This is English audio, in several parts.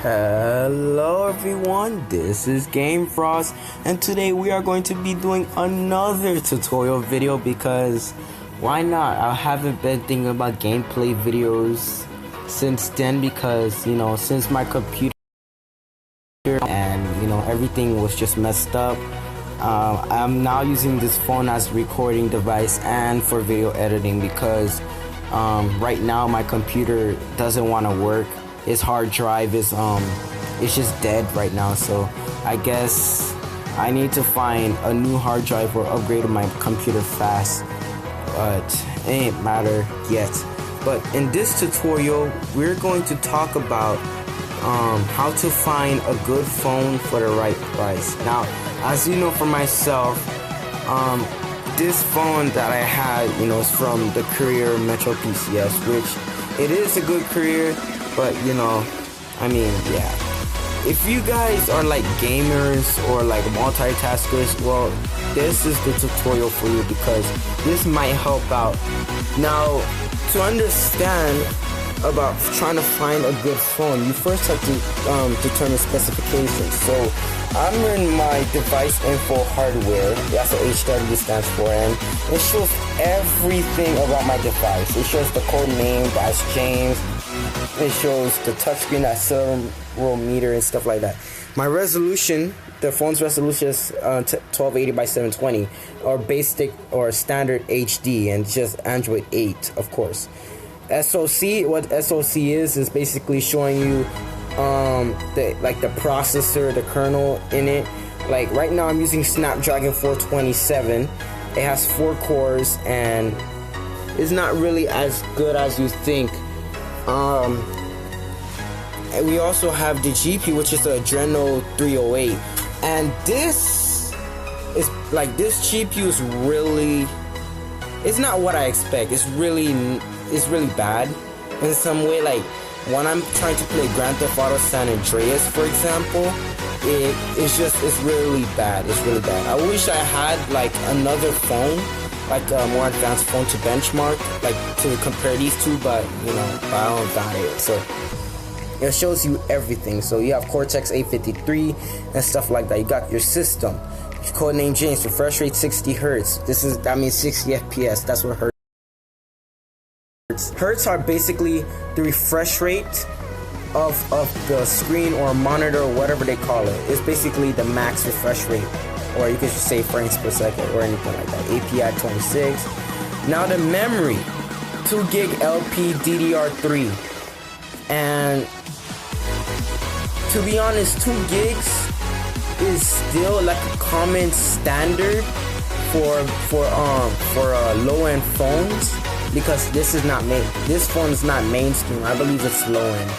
Hello everyone, this is GameFrost, and today we are going to be doing another tutorial video because why not? I haven't been thinking about gameplay videos since then because, since my computer and, everything was just messed up. I'm now using this phone as a recording device and for video editing because right now my computer doesn't want to work. Its hard drive is it's just dead right now, so I guess I need to find a new hard drive or upgrade my computer fast, but it ain't matter yet. But in this tutorial we're going to talk about how to find a good phone for the right price. Now, as you know, for myself, this phone that I had, is from the Courier Metro PCS, which it is a good Courier, but yeah. If you guys are like gamers or like multitaskers, well, this is the tutorial for you because this might help out. Now, to understand about trying to find a good phone, you first have to determine specifications. So I'm in my device info hardware, that's what HW stands for, and it shows everything about my device. It shows the code name, that's James. It shows the touchscreen, that accelerometer and stuff like that. My resolution, the phone's resolution is 1280 by 720, or basic or standard HD, and just Android 8, of course. SoC, what SoC is basically showing you the processor, the kernel in it. Like right now I'm using Snapdragon 427. It has 4 cores and it's not really as good as you think. And we also have the GPU, which is the Adreno 308, and this GPU is really, it's not what I expect. It's really bad in some way. Like when I'm trying to play Grand Theft Auto San Andreas, for example, it's really bad. It's really bad. I wish I had like another phone, like a more advanced phone to benchmark, like to compare these two, but I don't got it. So it shows you everything. So you have Cortex A53 and stuff like that. You got your system, codename James, refresh rate 60 hertz. That means 60 FPS. That's what hertz. Hertz are basically the refresh rate of the screen or monitor or whatever they call it. It's basically the max refresh rate, or you could just say frames per second or anything like that. API 26. Now the memory, 2 gig LP DDR3, and to be honest, 2 gigs is still like a common standard for low-end phones, because this phone is not mainstream. I believe it's low-end,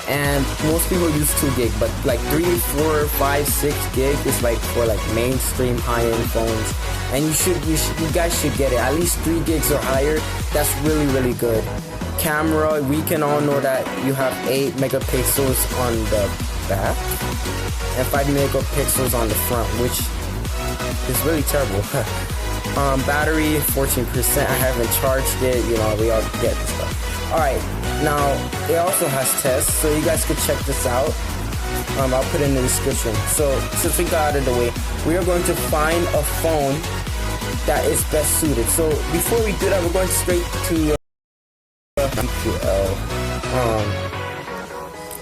and most people use 2 gig, but like 3, 4, 5, 6 gig is like for like mainstream high-end phones, and you guys should get it. At least 3 gigs or higher. That's really good. Camera, we can all know that you have 8 megapixels on the back and 5 megapixels on the front, which is really terrible. Battery 14%. I haven't charged it. We all get this stuff. Alright, now it also has tests, so you guys could check this out. I'll put it in the description. So since we got out of the way, we are going to find a phone that is best suited. So before we do that, we're going straight to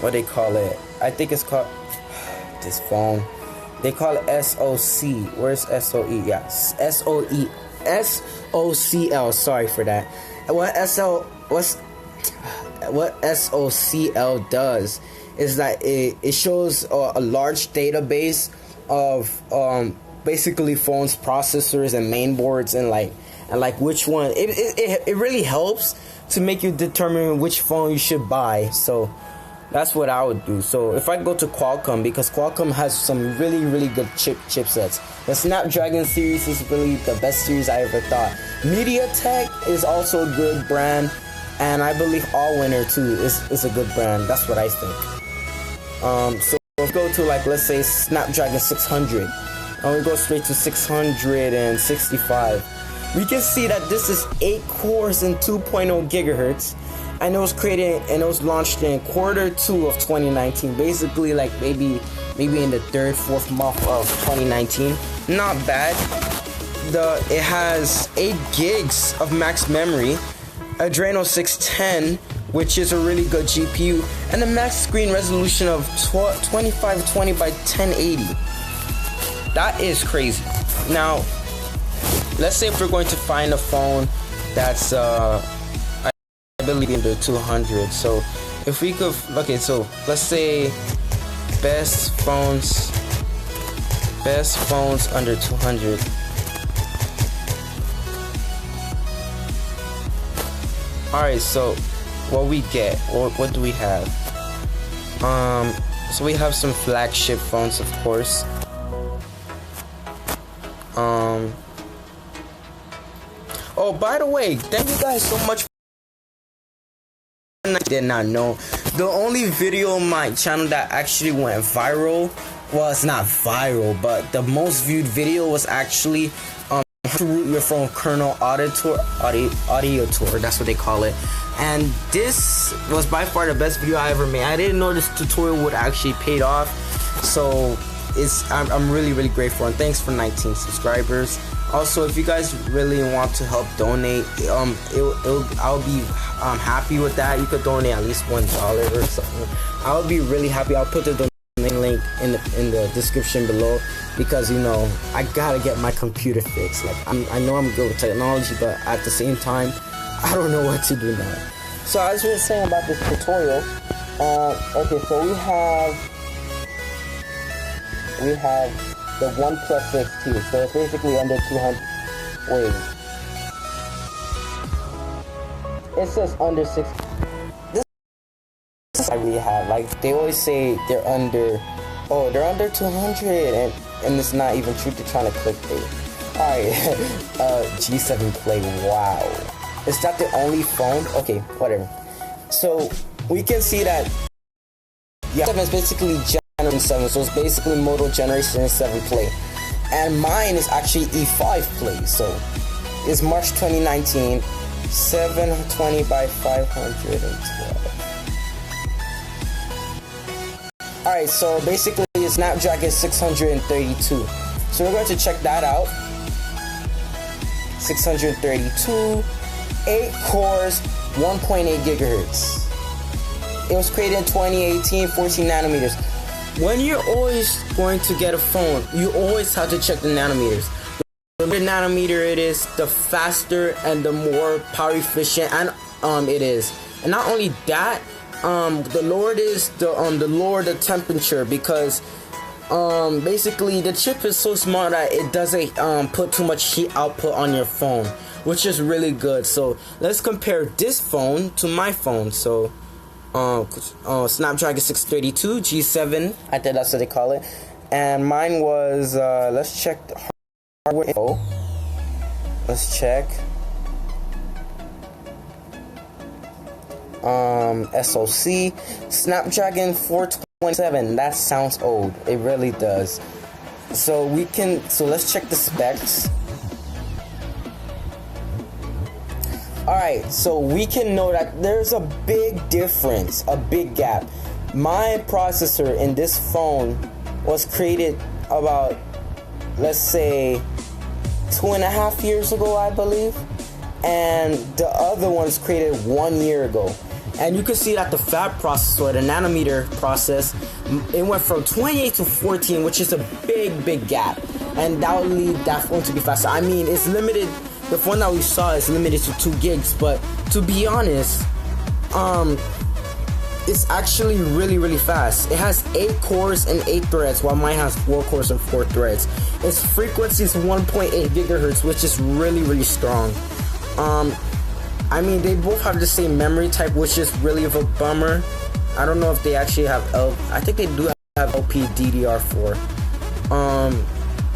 what they call it. I think it's called this phone. They call it SoC. Where's SOE? Yeah, SOE. Soc-L. Sorry for that. What Soc-L does is that it shows a large database of basically phones, processors, and mainboards, and which one. It really helps to make you determine which phone you should buy. So that's what I would do. So if I go to Qualcomm, because Qualcomm has some really good chipsets. The Snapdragon series is really the best series I ever thought. MediaTek is also a good brand, and I believe Allwinner too is a good brand. That's what I think. So if we go to let's say Snapdragon 600, and we go straight to 665, we can see that this is 8 cores and 2.0 gigahertz. and it was created and it was launched in Q2 of 2019. Basically, like maybe in the third, fourth month of 2019. Not bad. It has 8 gigs of max memory, Adreno 610, which is a really good GPU, and a max screen resolution of 2520 by 1080. That is crazy. Now, let's say if we're going to find a phone that's I believe under 200. So if we could, okay, so let's say best phones under 200. Alright, so what we get, what do we have? So we have some flagship phones, of course. Oh, by the way, thank you guys so much. I did not know, the only video on my channel that actually went viral, well, it's not viral, but the most viewed video was actually to root your phone kernel audio tour, that's what they call it. And this was by far the best video I ever made. I didn't know this tutorial would actually pay off, so I'm really grateful, and thanks for 19 subscribers. Also, if you guys really want to help donate, I'll be happy with that. You could donate at least $1 or something. I'll be really happy. I'll put the donation link in the description below, because you know I gotta get my computer fixed. Like I know I'm good with technology, but at the same time, I don't know what to do now. So as we were saying about this tutorial, okay, so we have the OnePlus 6T, so it's basically under 200. Wait, it says under 6. This is I really have, like, they always say they're under 200, and it's not even true. They're trying to clickbait. Alright, G7 Play. Wow, is that the only phone? Okay, whatever. So we can see that G7 is basically Generation 7, so it's basically Moto Generation 7 Play, and mine is actually E5 Play. So it's March 2019, 720 by 512. Alright, so basically it's Snapdragon 632. So we're going to check that out. 632, 8 cores, 1.8 gigahertz. It was created in 2018, 14 nanometers. When you're always going to get a phone, you always have to check the nanometers. The more nanometer it is, the faster and the more power efficient and it is. And not only that, the lower it is, the lower the temperature, because basically the chip is so small that it doesn't put too much heat output on your phone, which is really good. So let's compare this phone to my phone. So Snapdragon 632 G7, I think that's what they call it, and mine was let's check the hardware info. Let's check SoC Snapdragon 427. That sounds old, it really does. So let's check the specs. Alright, so we can know that there's a big difference, a big gap. My processor in this phone was created about, let's say, 2.5 years ago, I believe. And the other one's created 1 year ago. And you can see that the fab processor, the nanometer process, it went from 28 to 14, which is a big gap. And that will lead that phone to be faster. I mean, it's limited. The phone that we saw is limited to 2 gigs, but to be honest, it's actually really fast. It has 8 cores and 8 threads, while mine has 4 cores and 4 threads. Its frequency is 1.8 gigahertz, which is really strong. I mean, they both have the same memory type, which is really of a bummer. I don't know if they actually have I think they do have LPDDR4.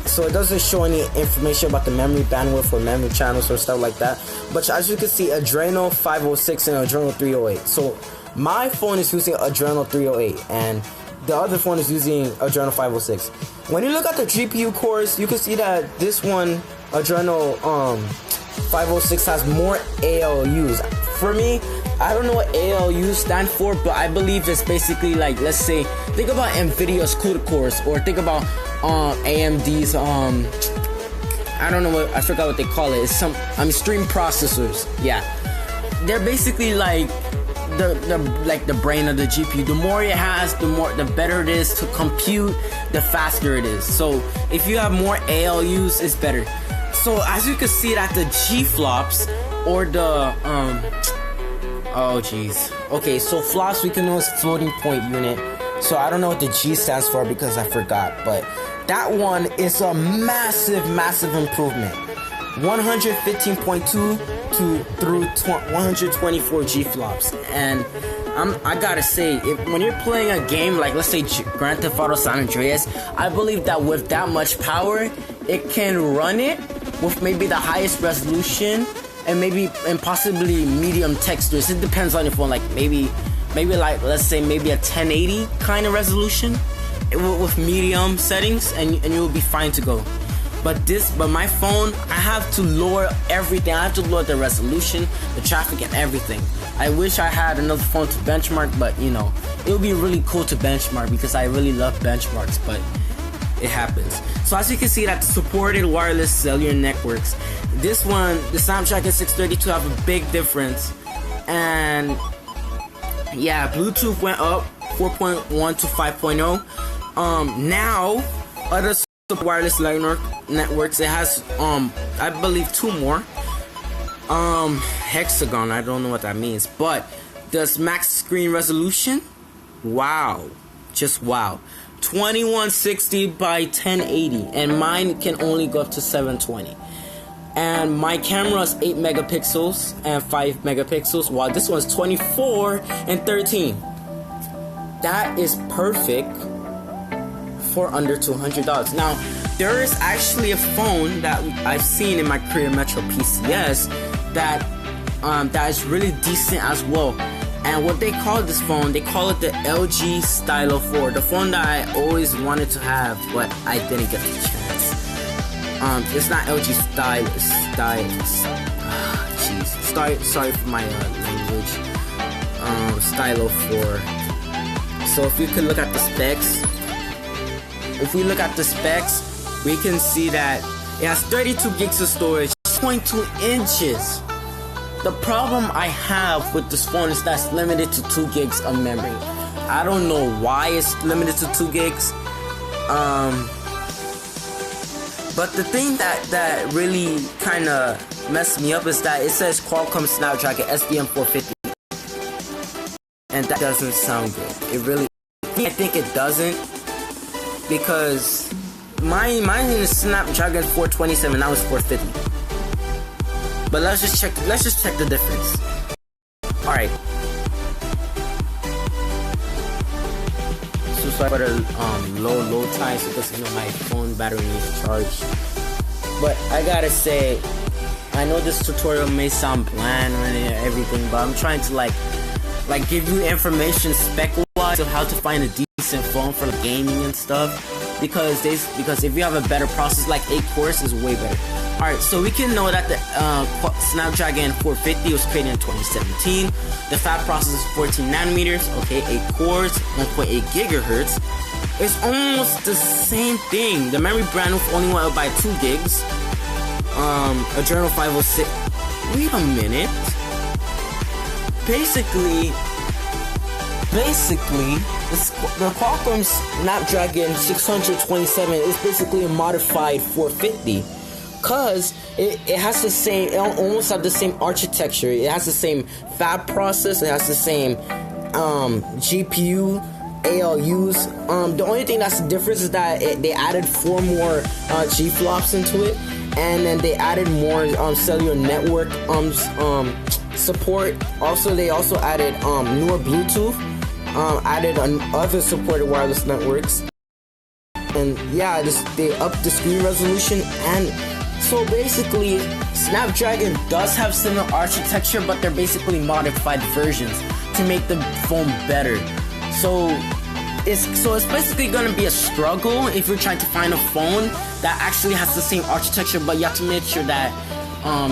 So it doesn't show any information about the memory bandwidth or memory channels or stuff like that. But as you can see, Adreno 506 and Adreno 308. So my phone is using Adreno 308, and the other phone is using Adreno 506. When you look at the GPU cores, you can see that this one, Adreno 506, has more ALUs. For me, I don't know what ALU stand for, but I believe it's basically like, let's say, think about NVIDIA's CUDA cores, or think about AMD's I don't know what, I forgot what they call it. It's some stream processors. Yeah, they're basically like the brain of the GPU. The more it has, the better it is to compute, the faster it is. So if you have more ALUs, it's better. So as you can see that the G flops or the oh jeez. Okay, so flops we can know is floating point unit. So I don't know what the G stands for because I forgot, but that one is a massive improvement. 115.2 through 124 G flops, and I gotta say, when you're playing a game like, let's say, Grand Theft Auto San Andreas, I believe that with that much power, it can run it with maybe the highest resolution and possibly medium textures. It depends on your phone. Like maybe like, let's say, maybe a 1080 kind of resolution with medium settings, and you'll be fine to go. But my phone, I have to lower everything. I have to lower the resolution, the traffic, and everything. I wish I had another phone to benchmark, but you know, it would be really cool to benchmark because I really love benchmarks, but it happens. So as you can see, that supported wireless cellular networks. This one, the Snapdragon 632 have a big difference. And yeah, Bluetooth went up 4.1 to 5.0. Now, other wireless networks, it has I believe 2 more. Hexagon, I don't know what that means, but does max screen resolution, wow, just wow, 2160 by 1080, and mine can only go up to 720. And my camera is 8 megapixels and 5 megapixels, while this one's 24 and 13. That is perfect for under $200. Now, there is actually a phone that I've seen in my Korea Metro PCS that is really decent as well. And what they call this phone, they call it the LG Stylo 4, the phone that I always wanted to have, but I didn't get the chance. It's not LG sorry for my language. Stylo 4. So if you could look at the specs, we can see that it has 32 gigs of storage, 6.2 inches. The problem I have with this phone is that it's limited to 2 gigs of memory. I don't know why it's limited to 2 gigs. But the thing that really kind of messed me up is that it says Qualcomm Snapdragon SDM 450. And that doesn't sound good. I think it doesn't. Because mine is Snapdragon 427, that was 450. But let's just check the difference. Alright. So sorry for the low times because you know my phone battery needs charge. But I gotta say, I know this tutorial may sound bland and everything, but I'm trying to like give you information spec-wise of how to find a decent phone for gaming and stuff, because if you have a better processor, like 8 cores is way better. Alright, so we can know that the Snapdragon 450 was created in 2017. The fat processor is 14 nanometers, okay, 8 cores, 1.8 gigahertz. It's almost the same thing. The memory bandwidth only went up by 2 gigs. Adreno 506. Wait a minute. Basically, the Qualcomm Snapdragon 627 is basically a modified 450, cause it has the same, it almost have the same architecture. It has the same fab process. It has the same GPU, ALUs. The only thing that's the difference is that they added 4 more G flops into it, and then they added more cellular network support. Also, they also added newer Bluetooth, added other supported wireless networks, and yeah, they upped the screen resolution. And so basically, Snapdragon does have similar architecture, but they're basically modified versions to make the phone better. So it's basically gonna be a struggle if you're trying to find a phone that actually has the same architecture, but you have to make sure that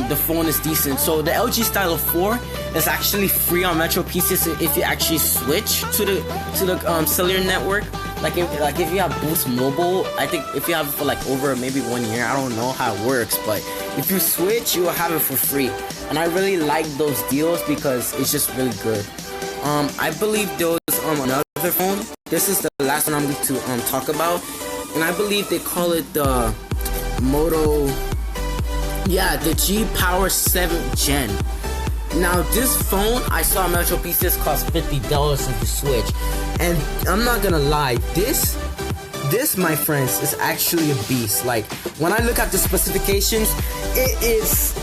the phone is decent. So the LG Stylo 4 is actually free on Metro PCs if you actually switch to the cellular network. Like if you have Boost Mobile, I think if you have it for like over maybe 1 year, I don't know how it works, but if you switch, you will have it for free. And I really like those deals because it's just really good. I believe there was another phone. This is the last one I'm going to talk about, and I believe they call it the Moto. Yeah, the G Power 7th Gen. Now this phone I saw Metro PCs cost $50 if you switch, and I'm not gonna lie, this my friends is actually a beast. Like when I look at the specifications, it is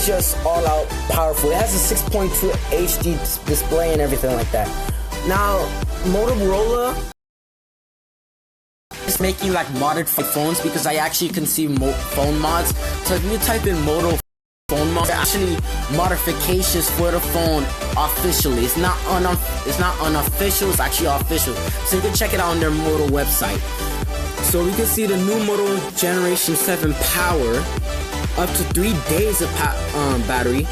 just all out powerful. It has a 6.2 HD display and everything like that. Now Motorola is making like modded phones, because I actually can see phone mods. So if you type in Moto phone mods, actually modifications for the phone officially. It's not unofficial, it's actually official. So you can check it out on their Moto website. So we can see the new Moto Generation 7 Power, up to 3 days of battery.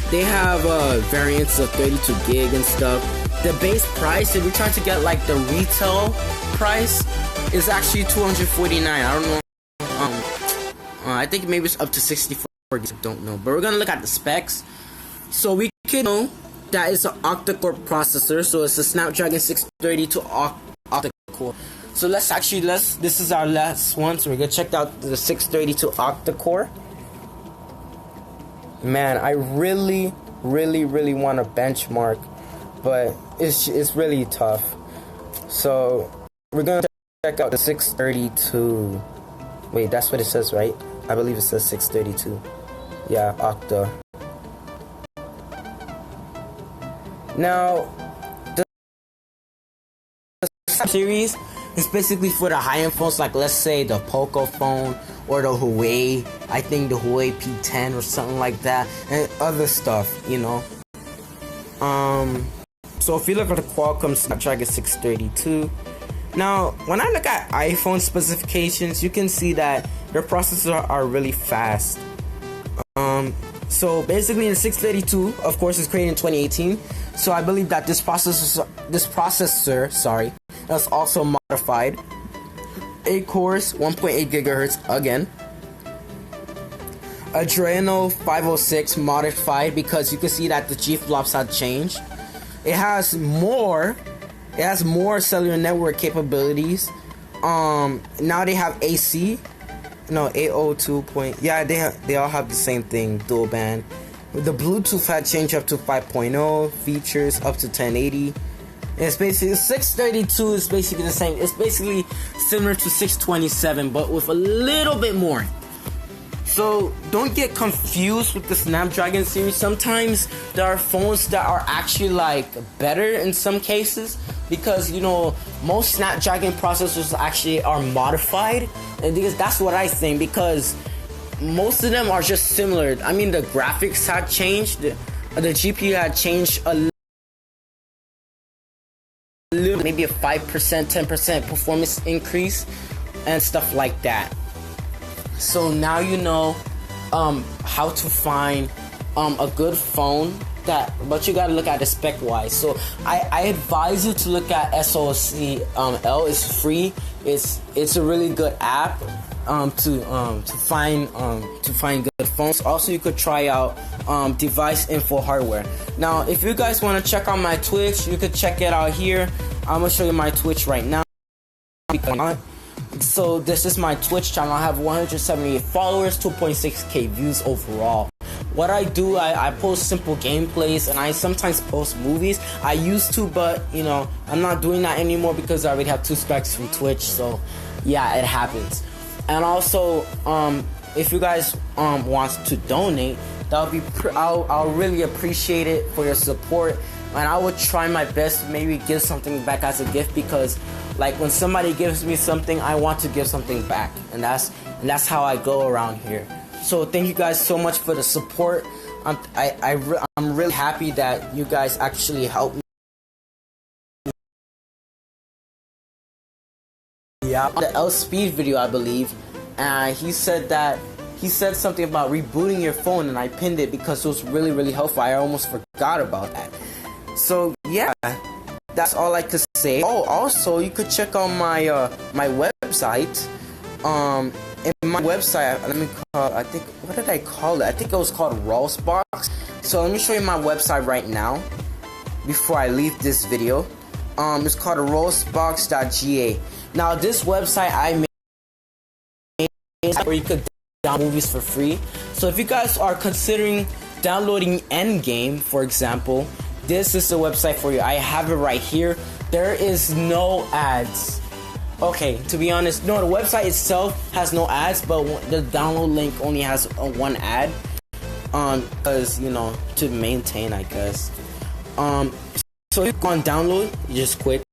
They have variants of 32 gig and stuff. The base price, if you're trying to get like the retail price, is actually $249. I don't know. I think maybe it's up to 64. I don't know. But we're gonna look at the specs. So we can know that it's an octa-core processor. So it's a Snapdragon 632 octa-core. So this is our last one. So we're gonna check out the 632 octa-core. Man, I really want to benchmark, but it's really tough. So we're gonna check out the 632. Wait, that's what it says, right? I believe it says 632. Yeah, octa. Now, the series is basically for the high-end phones, like let's say the Poco phone or the Huawei. I think the Huawei P10 or something like that, and other stuff, you know. So if you look at the Qualcomm Snapdragon 632. Now, when I look at iPhone specifications, you can see that their processors are really fast. So basically, the 632, of course, is created in 2018. So I believe that this processor, is also modified. 8 cores, 1.8 gigahertz again. Adreno 506 modified, because you can see that the G flops have changed. It has more cellular network capabilities. Now they have AC. No, 802 point. Yeah, they all have the same thing, dual band. The Bluetooth had changed up to 5.0, features up to 1080. It's basically 632 is basically the same. It's basically similar to 627, but with a little bit more. So don't get confused with the Snapdragon series. Sometimes there are phones that are actually like better in some cases, because you know most Snapdragon processors actually are modified, and because that's what I think, because most of them are just similar. I mean, the graphics had changed, the GPU had changed a little, maybe a 5%, 10% performance increase and stuff like that. So now you know how to find a good phone, but you gotta look at the spec wise. So I advise you to look at Soc-L. It's free. It's a really good app to find good phones. Also, you could try out device info hardware. Now, if you guys want to check out my Twitch, you could check it out here. I'm gonna show you my Twitch right now. So this is my Twitch channel. I have 178 followers, 2.6k views overall. What I do, I post simple gameplays, and I sometimes post movies. I used to, but you know, I'm not doing that anymore because I already have 2 specs from Twitch. So yeah, it happens. And also, if you guys want to donate, that'll be I'll really appreciate it for your support, and I will try my best to maybe give something back as a gift, because like when somebody gives me something, I want to give something back, and that's how I go around here. So thank you guys so much for the support. I'm really happy that you guys actually helped me. Yeah, the L Speed video, I believe, and he said that he said something about rebooting your phone, and I pinned it because it was really helpful. I almost forgot about that. So yeah, that's all I could say. Oh, also you could check out my my website. In my website, let me call. I think, what did I call it? I think it was called Rollsbox. So let me show you my website right now before I leave this video. It's called rollsbox.ga. Now this website I made where you could download movies for free. So if you guys are considering downloading Endgame, for example, this is the website for you. I have it right here. There is no ads. Okay, to be honest, no, the website itself has no ads, but the download link only has one ad. Because, you know, to maintain, I guess. So if you click on download, you just click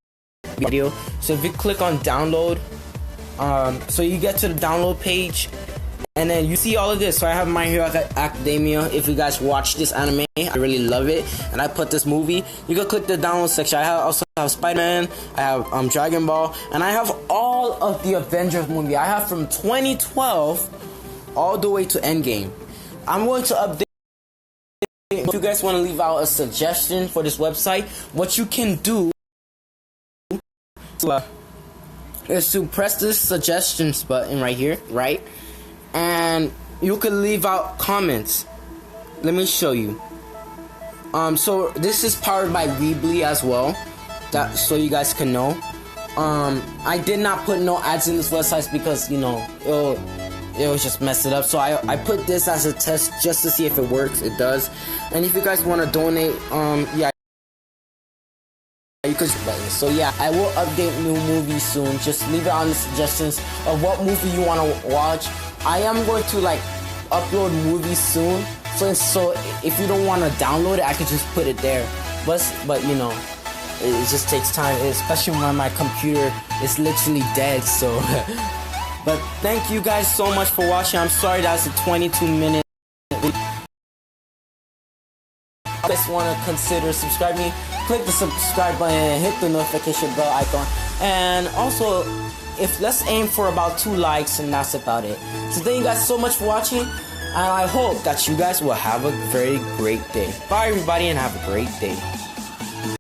video. So if you click on download, so you get to the download page, and then you see all of this. So I have My Hero Academia. If you guys watch this anime, I really love it, and I put this movie. You can click the download section. I also have Spider-Man, I have Dragon Ball, and I have all of the Avengers movie. I have from 2012 all the way to Endgame. I'm going to update. If you guys want to leave out a suggestion for this website, what you can do is to press this suggestions button right here, right? And you can leave out comments. Let me show you. So this is powered by Weebly as well. That so you guys can know. I did not put no ads in this website because, you know, it was just mess it up. So I put this as a test just to see if it works. It does. And if you guys want to donate, yeah, you could. So yeah, I will update new movies soon. Just leave it on the suggestions of what movie you want to watch. I am going to like upload movies soon. So if you don't want to download it, I could just put it there. But you know, it just takes time, especially when my computer is literally dead. So. But thank you guys so much for watching. I'm sorry that's a 22-minute. If you guys want to consider subscribing, click the subscribe button and hit the notification bell icon. And also, let's aim for about 2 likes, and that's about it. So thank you guys so much for watching, and I hope that you guys will have a very great day. Bye everybody, and have a great day.